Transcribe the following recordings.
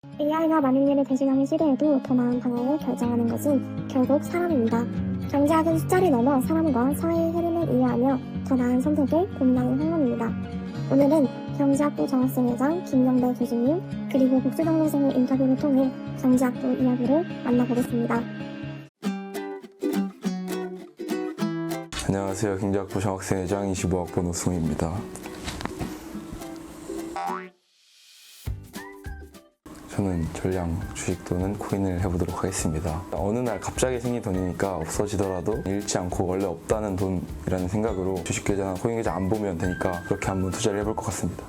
AI가 많은 일을 대신하는 시대에도 더 나은 방향을 결정하는 것은 결국 사람입니다. 경제학은 숫자를 넘어 사람과 사회의 흐름을 이해하며 더 나은 선택을 고민하는 학문입니다. 오늘은 경제학부 정학생회장 김영배 교수님 그리고 복수전공생의 인터뷰를 통해 경제학부 이야기를 만나보겠습니다. 안녕하세요. 경제학부 정학생회장 25학번 오승우입니다. 저는 전량 주식 또는 코인을 해보도록 하겠습니다. 어느 날 갑자기 생긴 돈이니까 없어지더라도 잃지 않고 원래 없다는 돈이라는 생각으로 주식 계좌나 코인 계좌 안 보면 되니까 그렇게 한번 투자를 해볼 것 같습니다.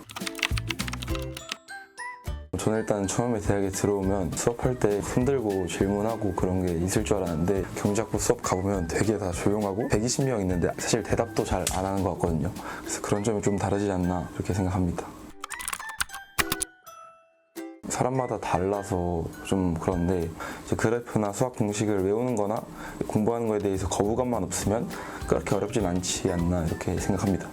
저는 일단 처음에 대학에 들어오면 수업할 때 손들고 질문하고 그런 게 있을 줄 알았는데 경제학부 수업 가보면 되게 다 조용하고 120명 있는데 사실 대답도 잘 안 하는 것 같거든요. 그래서 그런 점이 좀 다르지 않나 그렇게 생각합니다. 사람마다 달라서 좀 그런데 이제 그래프나 수학 공식을 외우는 거나 공부하는 거에 대해서 거부감만 없으면 그렇게 어렵진 않지 않나 이렇게 생각합니다.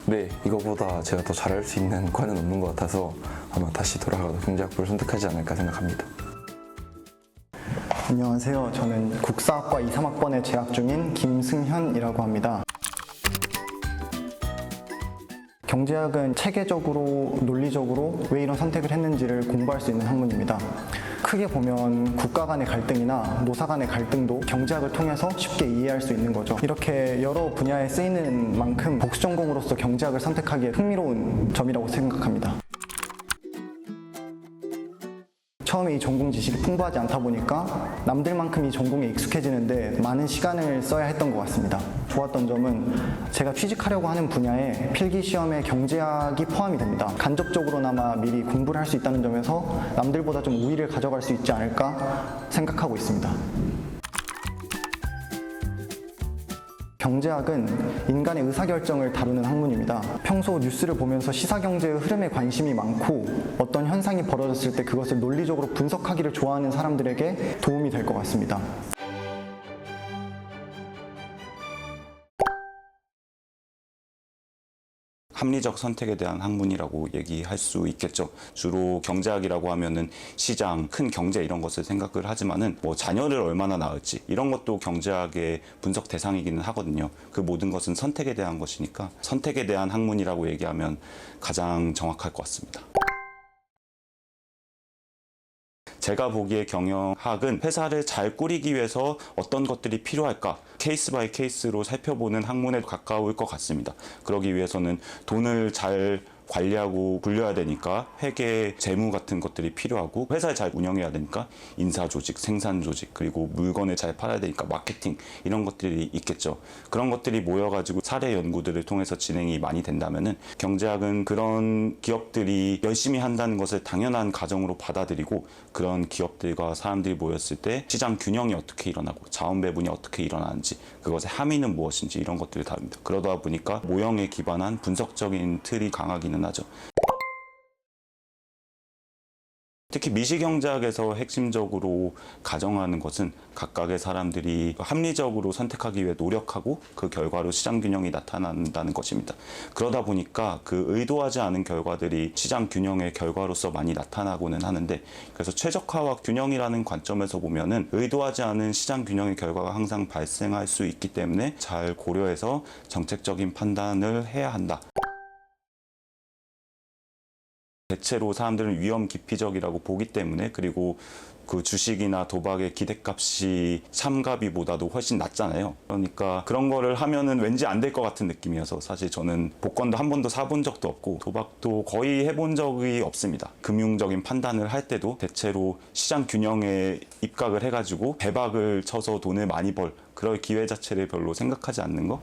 네, 이거보다 제가 더 잘할 수 있는 과는 없는 것 같아서 아마 다시 돌아가도 경제학부를 선택하지 않을까 생각합니다. 안녕하세요. 저는 국사학과 2, 3학번에 재학 중인 김승현이라고 합니다. 경제학은 체계적으로, 논리적으로 왜 이런 선택을 했는지를 공부할 수 있는 학문입니다. 크게 보면 국가 간의 갈등이나 노사 간의 갈등도 경제학을 통해서 쉽게 이해할 수 있는 거죠. 이렇게 여러 분야에 쓰이는 만큼 복수 전공으로서 경제학을 선택하기에 흥미로운 점이라고 생각합니다. 처음에 이 전공 지식이 풍부하지 않다 보니까 남들만큼 이 전공에 익숙해지는데 많은 시간을 써야 했던 것 같습니다. 좋았던 점은 제가 취직하려고 하는 분야에 필기시험에 경제학이 포함이 됩니다. 간접적으로나마 미리 공부를 할 수 있다는 점에서 남들보다 좀 우위를 가져갈 수 있지 않을까 생각하고 있습니다. 경제학은 인간의 의사결정을 다루는 학문입니다. 평소 뉴스를 보면서 시사경제의 흐름에 관심이 많고 어떤 현상이 벌어졌을 때 그것을 논리적으로 분석하기를 좋아하는 사람들에게 도움이 될 것 같습니다. 합리적 선택에 대한 학문이라고 얘기할 수 있겠죠. 주로 경제학이라고 하면은 시장, 큰 경제 이런 것을 생각을 하지만은 뭐 자녀를 얼마나 낳을지 이런 것도 경제학의 분석 대상이기는 하거든요. 그 모든 것은 선택에 대한 것이니까 선택에 대한 학문이라고 얘기하면 가장 정확할 것 같습니다. 제가 보기에 경영학은 회사를 잘 꾸리기 위해서 어떤 것들이 필요할까 케이스 바이 케이스로 살펴보는 학문에 가까울 것 같습니다. 그러기 위해서는 돈을 잘 관리하고 굴려야 되니까 회계, 재무 같은 것들이 필요하고 회사를 잘 운영해야 되니까 인사조직, 생산조직 그리고 물건을 잘 팔아야 되니까 마케팅 이런 것들이 있겠죠. 그런 것들이 모여가지고 사례 연구들을 통해서 진행이 많이 된다면은 경제학은 그런 기업들이 열심히 한다는 것을 당연한 가정으로 받아들이고 그런 기업들과 사람들이 모였을 때 시장 균형이 어떻게 일어나고 자원 배분이 어떻게 일어나는지 그것의 함의는 무엇인지 이런 것들을 다룹니다. 그러다 보니까 모형에 기반한 분석적인 틀이 강하기는 하죠. 특히 미시경제학에서 핵심적으로 가정하는 것은 각각의 사람들이 합리적으로 선택하기 위해 노력하고 그 결과로 시장 균형이 나타난다는 것입니다. 그러다 보니까 그 의도하지 않은 결과들이 시장 균형의 결과로서 많이 나타나고는 하는데 그래서 최적화와 균형이라는 관점에서 보면은 의도하지 않은 시장 균형의 결과가 항상 발생할 수 있기 때문에 잘 고려해서 정책적인 판단을 해야 한다. 대체로 사람들은 위험 기피적이라고 보기 때문에 그리고 그 주식이나 도박의 기대값이 참가비보다도 훨씬 낮잖아요. 그러니까 그런 거를 하면은 왠지 안 될 것 같은 느낌이어서 사실 저는 복권도 한 번도 사본 적도 없고 도박도 거의 해본 적이 없습니다. 금융적인 판단을 할 때도 대체로 시장 균형에 입각을 해가지고 배박을 쳐서 돈을 많이 벌 그럴 기회 자체를 별로 생각하지 않는 거.